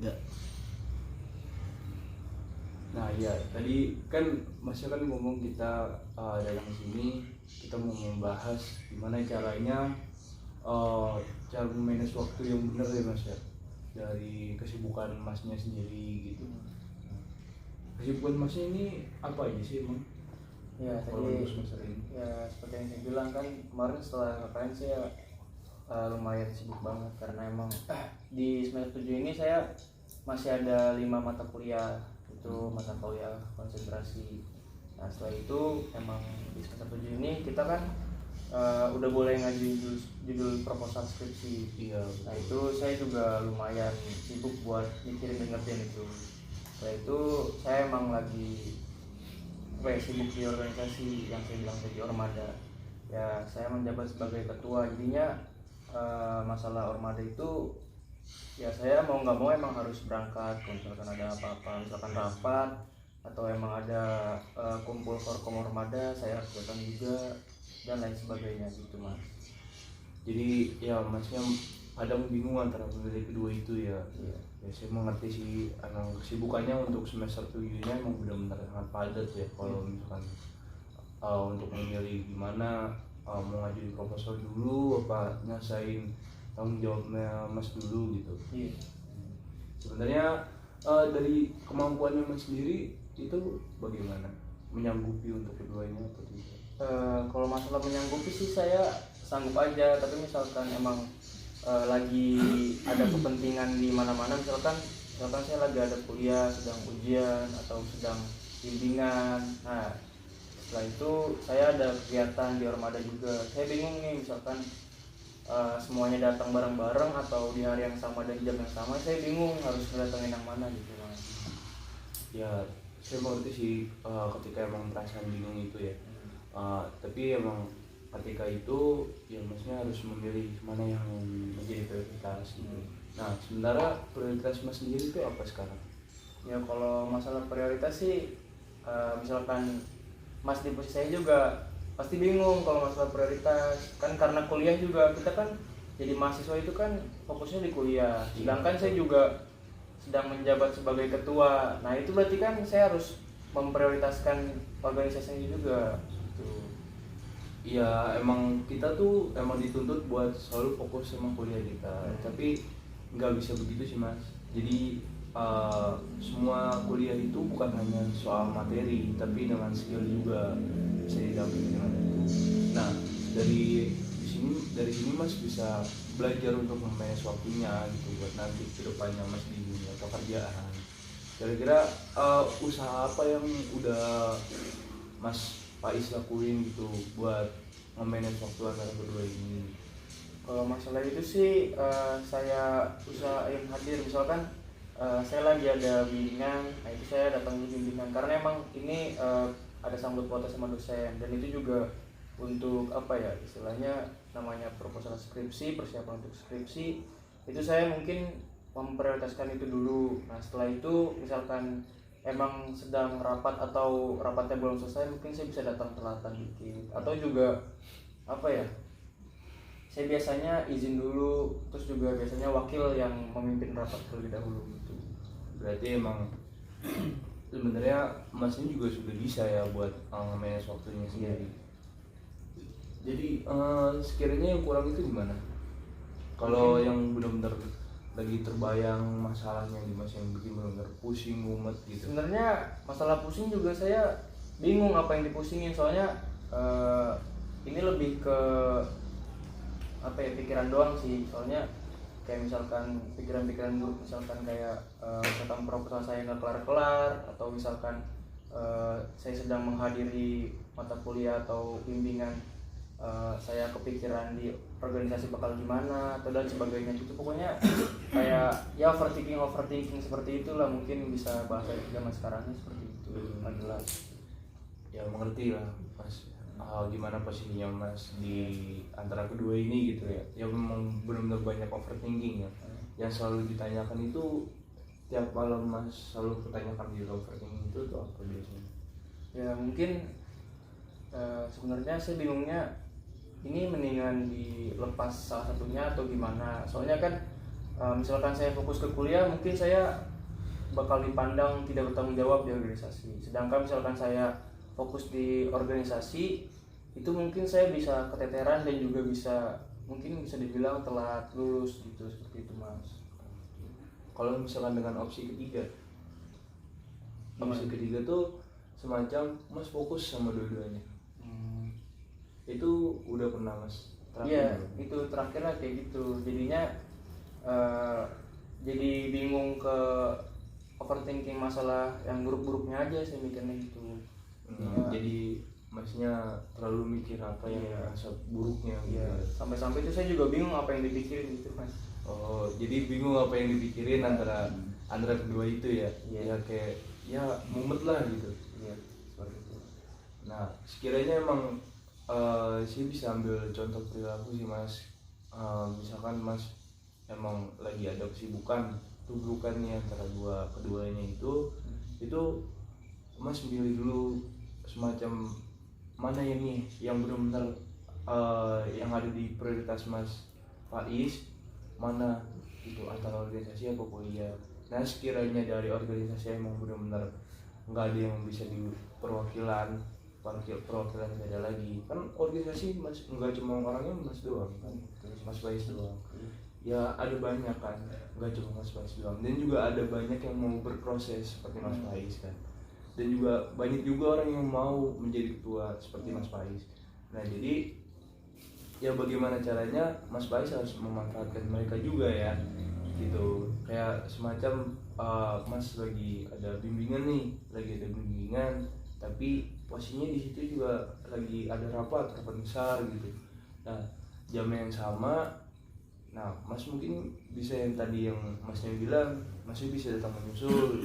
Ya. Nah ya tadi kan Mas kan ngomong kita datang sini kita mau membahas gimana caranya cara memanage waktu yang benar ya Mas ya, dari kesibukan Masnya sendiri gitu. Kesibukan Masnya ini apa aja sih emang? Ya Kalau untuk tadi semester ini? ya seperti yang saya bilang kan kemarin setelah KKN saya lumayan sibuk banget karena emang di semester 7 ini saya masih ada 5 mata kuliah, itu mata kuliah konsentrasi. Nah setelah itu emang di semester 7 ini kita kan udah boleh ngajuin judul proposal skripsi. Iya. Nah itu saya juga lumayan sibuk buat mikirin dan ngerjain itu. Setelah itu saya emang lagi sibuk di organisasi yang saya bilang tadi, Ormada. Ya saya menjabat sebagai ketua, jadinya masalah Ormada itu ya saya mau nggak mau emang harus berangkat kalau misalkan ada apa-apa, misalkan rapat atau emang ada kumpul forkom Ormada saya harus datang juga dan lain sebagainya gitu Mas. Jadi ya Masnya kadang bingung antara memilih kedua itu ya. Iya. Ya saya mengerti sih, emang kesibukannya untuk semester 7-nya emang benar-benar sangat padat ya. Kalau misalkan untuk memilih gimana mau ngajuin proposal dulu apa nyasain tanggung jawabnya Mas dulu gitu. Iya. Sebenarnya dari kemampuannya Mas sendiri itu bagaimana menyanggupi untuk keduanya atau tidak? Kalau masalah menyanggupi sih saya sanggup aja, tapi misalkan emang lagi ada kepentingan di mana-mana, misalkan saya lagi ada kuliah, sedang ujian atau sedang bimbingan. Nah setelah itu saya ada kegiatan di Ormada juga, saya bingung nih misalkan semuanya datang bareng-bareng atau di hari yang sama dan jam yang sama, saya bingung harus ngedatengin yang mana gitu Mas. Ya saya mengerti sih ketika emang perasaan bingung itu ya. Tapi emang ketika itu ya Masnya harus memilih mana yang menjadi prioritas gitu. Nah sementara prioritas Mas sendiri itu apa sekarang? Ya kalau masalah prioritas sih misalkan Mas di posisi saya juga pasti bingung kalau masalah prioritas, kan karena kuliah juga kita kan jadi mahasiswa itu kan fokusnya di kuliah, sedangkan saya juga sedang menjabat sebagai ketua. Nah itu berarti kan saya harus memprioritaskan organisasinya juga gitu. Ya emang kita tuh emang dituntut buat selalu fokus sama kuliah kita, tapi nggak bisa begitu sih Mas. Jadi semua kuliah itu bukan hanya soal materi, tapi dengan skill juga bisa didampingi dengan itu. Nah dari sini Mas bisa belajar untuk memanage waktunya gitu buat nanti kedepannya Mas di dunia pekerjaan. Kira-kira usaha apa yang udah Mas Faiz lakuin gitu buat nge-manage waktu antara kedua ini? Kalau masalah itu sih saya usahain hadir, misalkan saya lagi ada bimbingan, nah itu saya datang di bimbingan karena emang ini ada sangkut pautnya sama dosen, dan itu juga untuk apa ya istilahnya namanya proposal skripsi, persiapan untuk skripsi itu saya mungkin memprioritaskan itu dulu. Nah setelah itu misalkan emang sedang rapat atau rapatnya belum selesai, mungkin saya bisa datang telatan dikit, atau juga apa ya, saya biasanya izin dulu, terus juga biasanya wakil yang memimpin rapat terlebih dahulu gitu. Berarti emang sebenarnya Masnya juga sudah bisa ya buat nge-manage waktunya sendiri. Jadi sekiranya yang kurang itu gimana? Kalau yang benar-benar lagi terbayang masalahnya di Mas yang bikin benar-benar pusing, mumet gitu. Sebenarnya masalah pusing juga saya bingung apa yang dipusingin, soalnya ini lebih ke apa ya, pikiran doang sih. Soalnya kayak misalkan pikiran-pikiran buruk, misalkan kayak misalkan proposal saya nggak kelar-kelar, atau misalkan saya sedang menghadiri mata kuliah atau bimbingan, saya kepikiran di organisasi bakal gimana atau dan sebagainya gitu. Pokoknya kayak ya overthinking seperti itulah, mungkin bisa bahasa zaman sekarangnya seperti itu. Nggak jelas. Ya mengerti lah Mas gimana posisinya Mas di antara kedua ini gitu ya. Ya memang benar-benar banyak overthinking ya. Yang selalu ditanyakan itu tiap malam Mas selalu pertanyakan di overthinking itu tuh apa biasanya? Ya mungkin sebenarnya saya bingungnya ini mendingan dilepas salah satunya atau gimana. Soalnya kan misalkan saya fokus ke kuliah, mungkin saya bakal dipandang tidak bertanggung jawab di organisasi. Sedangkan misalkan saya fokus di organisasi, itu mungkin saya bisa keteteran dan juga mungkin bisa dibilang telat lulus gitu, seperti itu Mas. Kalau misalkan dengan opsi ketiga tuh semacam Mas fokus sama dua-duanya. Itu udah pernah Mas? Iya, itu terakhirnya kayak gitu. Jadinya jadi bingung ke overthinking masalah yang buruk-buruknya aja, saya mikirnya gitu. Jadi Masnya terlalu mikir apa yang rasa buruknya gitu. Iya, sampai-sampai itu saya juga bingung apa yang dipikirin gitu Mas. Oh, jadi bingung apa yang dipikirin antara kedua itu ya? Iya. Ya kayak ya mumet lah gitu. Iya, seperti itu. Nah, sekiranya emang sih bisa ambil contoh perilaku sih Mas. Misalkan Mas emang lagi ada kesibukan tuh bukannya antara keduanya itu Mas pilih dulu semacam mana yang nih yang benar-benar yang ada di prioritas Mas Faiz, mana itu antara organisasi apa kuliah. Nah, sekiranya dari organisasi emang benar-benar nggak ada yang bisa di perwakilan nggak ada lagi, kan organisasi Mas nggak cuma orangnya Mas doang kan, Mas Faiz doang ya, ada banyak kan, nggak cuma Mas Faiz doang, dan juga ada banyak yang mau berproses seperti Mas Faiz kan, dan juga banyak juga orang yang mau menjadi ketua seperti Mas Faiz. Nah, jadi ya bagaimana caranya Mas Faiz harus memanfaatkan mereka juga ya gitu, kayak semacam Mas lagi ada bimbingan tapi posisinya di situ juga lagi ada rapat besar gitu. Nah, jam yang sama, nah Mas mungkin bisa yang tadi yang Masnya bilang, Masnya bisa datang menyusul,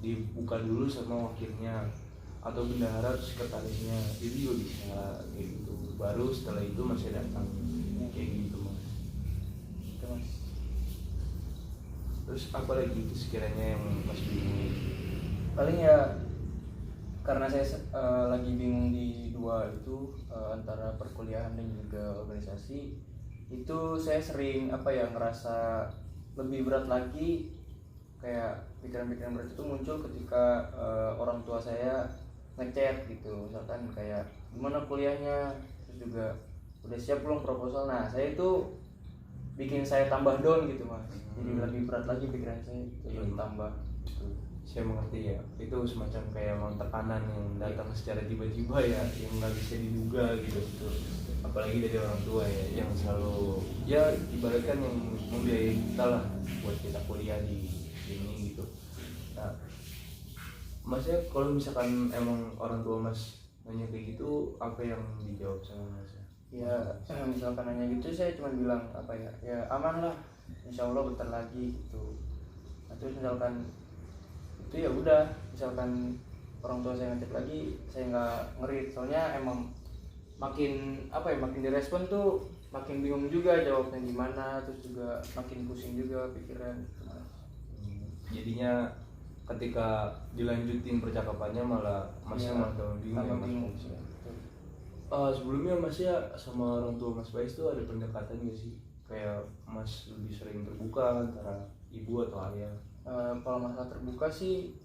dibuka dulu sama wakilnya atau bendahara atau sekretarisnya, itu juga bisa kayak gitu. Baru setelah itu Masnya datang kayak gitu Mas. Itu Mas. Terus apa lagi sekiranya yang Mas bingung? Paling ya karena saya lagi bingung di dua itu, antara perkuliahan dan juga organisasi, itu saya sering ngerasa lebih berat lagi, kayak pikiran-pikiran berat itu muncul ketika orang tua saya ngechat gitu, misalkan kayak gimana kuliahnya, terus juga udah siap belum proposal. Nah, saya itu bikin saya tambah down gitu Mas, jadi lebih berat lagi pikiran saya itu tambah gitu. Saya mengerti ya, itu semacam kayak emang tekanan yang datang secara tiba-tiba ya, yang nggak bisa diduga gitu. Apalagi dari orang tua ya, yang selalu ya ibaratkan yang membiayai kita lah buat kita kuliah di sini gitu. Nah, Masnya kalau misalkan emang orang tua Mas nanya kayak gitu, apa yang dijawab sama Mas? Ya misalkan nanya gitu, saya cuma bilang ya aman lah, insya Allah bentar lagi gitu. Nah, terus misalkan itu ya udah, misalkan orang tua saya ngechat lagi, saya nggak ngerit, soalnya emang makin direspon tuh makin bingung juga jawabnya gimana, terus juga makin pusing juga pikiran. Jadinya ketika dilanjutin percakapannya malah Masnya malah bingung ya Mas. Sebelumnya Masnya sama orang tua Mas Faiz tuh ada pendekatan gak sih? Kayak Mas lebih sering terbuka antara ibu atau ayah? Kalau masalah terbuka sih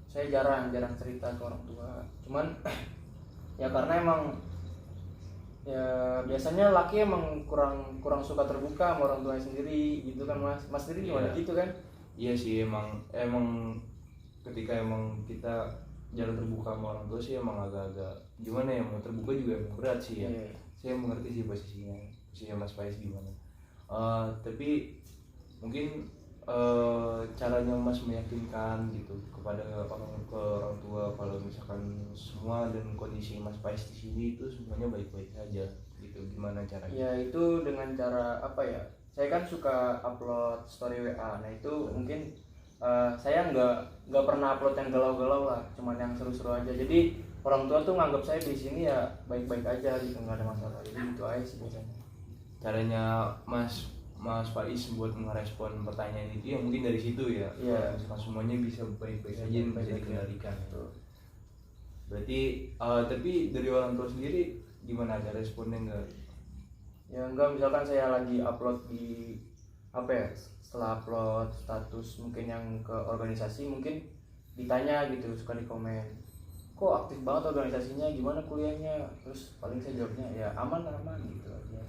saya jarang cerita ke orang tua, cuman ya karena emang ya biasanya laki emang kurang suka terbuka sama orang tuanya sendiri gitu kan Mas sendiri gimana gitu kan? Iya sih, emang ketika emang kita jarang terbuka sama orang tua sih emang agak-agak gimana ya, mau terbuka juga emang berat sih ya. Saya mengerti sih posisinya Mas Faiz gimana. Tapi mungkin caranya Mas meyakinkan gitu kepada orang tua kalau misalkan semua dan kondisi Mas Faiz di sini itu semuanya baik-baik saja gitu, gimana caranya? Ya itu dengan cara saya kan suka upload story WA. Nah itu mungkin saya nggak pernah upload yang galau-galau lah, cuman yang seru-seru aja. Jadi orang tua tuh nganggap saya di sini ya baik-baik aja gitu, nggak ada masalah. Jadi gitu aja sih biasanya. Caranya Mas Faiz buat merespon pertanyaan itu ya mungkin dari situ ya. Iya. Misalkan semuanya bisa baik-baik saja, bisa dikendalikan. Berarti tapi dari orang tua sendiri gimana, ada responnya enggak? Ya enggak, misalkan saya lagi upload di apa ya, setelah upload status mungkin yang ke organisasi, mungkin ditanya gitu, suka di komen, kok aktif banget organisasinya, gimana kuliahnya, terus paling saya jawabnya ya aman aman gitu aja.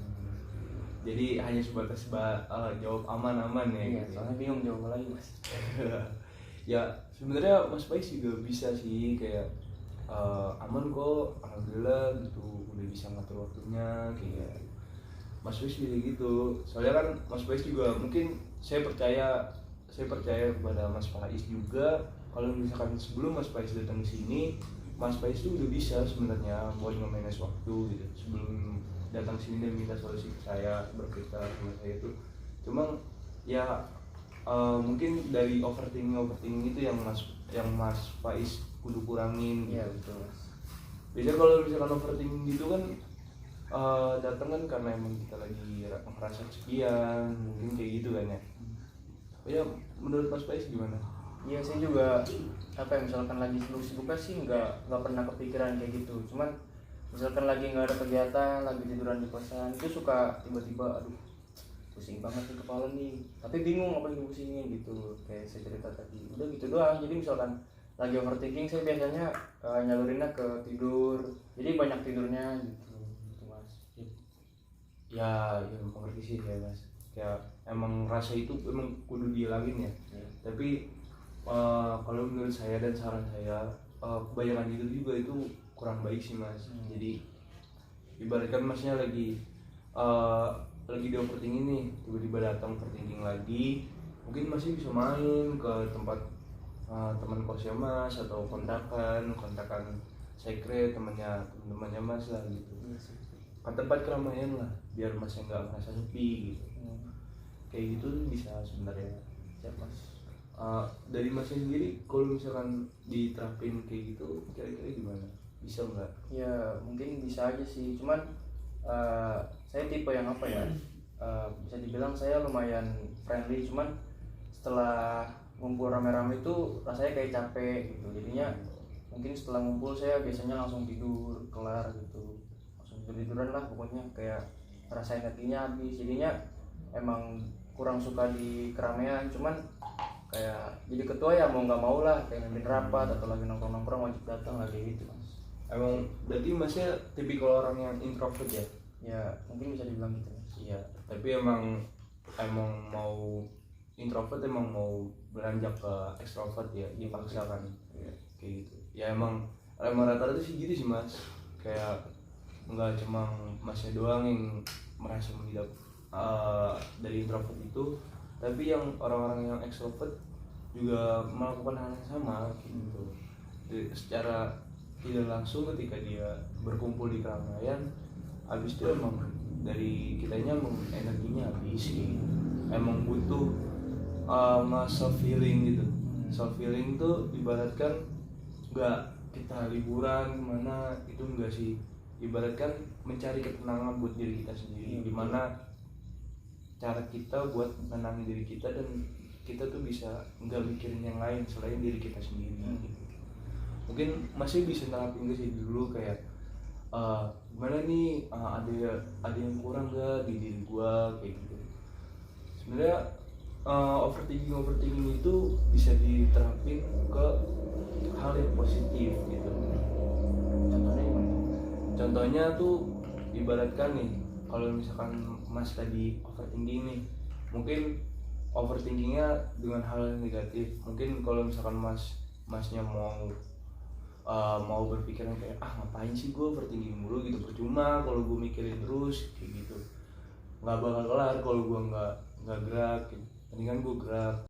Jadi hanya sebatas jawab aman-aman ya. Iya, gitu. soalnya bingung jawab lagi mas. Ya sebenarnya Mas Pais juga bisa sih kayak aman kok, alhamdulillah gitu, udah bisa ngatur waktunya kayak Mas Pais bisa gitu. Soalnya kan Mas Pais juga mungkin saya percaya kepada Mas Pais juga, kalau misalkan sebelum Mas Pais datang ke sini, Mas Pais tuh udah bisa sebenarnya buat nge-manage waktu gitu sebelum datang sini dan minta solusi ke saya, bercerita sama saya itu. Cuma ya mungkin dari overthinking itu yang Mas Faiz kudu kurangin Iya gitu. betul mas. Biasanya kalau misalkan overthinking gitu kan datang kan karena emang kita lagi ngerasa kesepian, mungkin kayak gitu kan ya. Ya menurut Mas Faiz gimana? Iya, saya juga apa ya, misalkan lagi sibuk-sibuknya sih nggak pernah kepikiran kayak gitu. Cuman misalkan lagi nggak ada kegiatan, lagi tiduran di kosan, itu suka tiba-tiba aduh pusing banget nih kepala nih, tapi bingung apa yang dipusingin gitu. Kayak saya cerita tadi, udah gitu doang. Jadi misalkan lagi overthinking, saya biasanya nyalurinnya ke tidur, jadi banyak tidurnya gitu mas. Ya mengerti sih ya Mas. Kayak emang rasa itu emang kudu dihilangin ya. Ya. Tapi kalau menurut saya dan saran saya, kebanyakan itu juga itu kurang baik sih Mas. Jadi ibaratkan Masnya lagi di overthinking nih, tiba-tiba datang overthinking lagi, mungkin masih bisa main ke tempat teman kosnya Mas atau kontakan secret temannya Mas lah gitu, ke tempat keramaian lah biar Masnya nggak merasa sepi gitu. Kayak gitu bisa sebenarnya. Siap mas. Dari Masnya sendiri kalau misalkan diterapin kayak gitu kira-kira gimana, bisa nggak? Ya mungkin bisa aja sih, cuman saya tipe yang apa ya, bisa dibilang saya lumayan friendly, cuman setelah ngumpul rame-rame itu rasanya kayak capek gitu. Jadinya mungkin setelah ngumpul saya biasanya langsung tidur, kelar gitu, langsung tiduran lah pokoknya, kayak rasain energinya habis. Jadinya emang kurang suka di keramaian, cuman kayak jadi ketua ya mau nggak mau lah, kayak mimpin rapat atau lagi nongkrong-nongkrong wajib datang lagi gitu mas. Emang berarti Masnya tipikal orang yang introvert ya? Ya mungkin bisa dibilang gitu mas. Iya, tapi emang mau introvert, emang mau beranjak ke extrovert ya, dipaksakan kayak gitu. Ya emang rata-rata sih gitu sih Mas. Kayak nggak cuma Masnya doang yang merasa mengidap dari introvert itu, tapi yang orang-orang yang extrovert juga melakukan hal yang sama gitu. Jadi, secara tidak langsung ketika dia berkumpul di keramaian, habis itu emang dari kitanya emang energinya habis gitu. Emang butuh self healing gitu. Self healing tuh ibaratkan nggak kita liburan kemana, itu enggak sih, ibaratkan mencari ketenangan buat diri kita sendiri. Gimana cara kita buat menenangin diri kita dan kita tuh bisa nggak mikirin yang lain selain diri kita sendiri gitu. Mungkin masih bisa nerapin ke sih dulu kayak gimana nih, ada yang kurang gak di diri gua kayak gitu. Sebenarnya overthinking itu bisa diterapin ke hal yang positif gitu. Contohnya gimana? Contohnya tuh ibaratkan nih, kalau misalkan Mas tadi overthinking nih, mungkin overthinkingnya dengan hal yang negatif. Mungkin kalau misalkan masnya mau berpikiran kayak ngapain sih gue overthinking mulu gitu, percuma kalau gue mikirin terus kayak gitu, nggak bakal kelar kalau gue nggak gerak gitu. Mendingan gue gerak